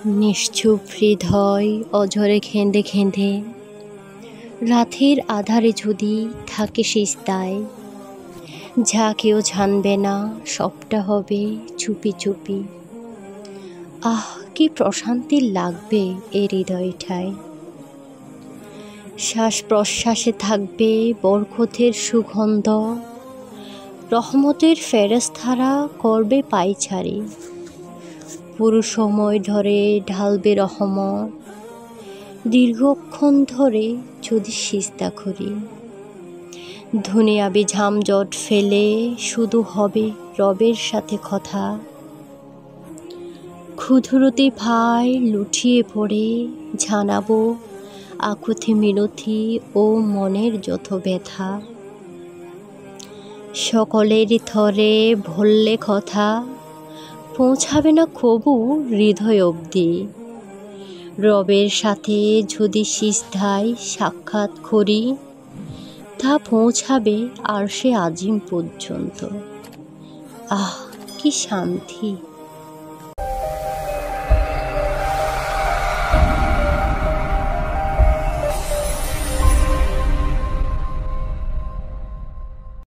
নিশ্চুপ হৃদয় অঝরে খেঁদে খেঁদে রাতের আধারে যদি থাকে সিজদায়, যা কেউ জানবে না, সবটা হবে চুপি চুপি। আহ, কি প্রশান্তি লাগবে এই হৃদয়টায়। শ্বাস প্রশ্বাসে থাকবে বরকতের সুগন্ধ, রহমতের ফেরেশতারা করবে পায়চারি। পুরো সময় ধরে ঢালবে রহমত, দীর্ঘক্ষণ ধরে যদি সিজদা করি। দুনিয়াবি ঝামজট ফেলে শুধু হবে রবের সাথে কথা। ক্ষুধুরতি ভাই লুটিয়ে পড়ে জানাবো আকুতি মিনতি ও মনের যত ব্যথা। সকলেরই থরে বললে কথা, পৌঁছাবে না কবু হৃদয় অবধি। রবের সাথে যদি সিজদায় সাক্ষাৎ করি, তা পৌঁছাবে আরশে আজিম পর্যন্ত। আহ, কি শান্তি।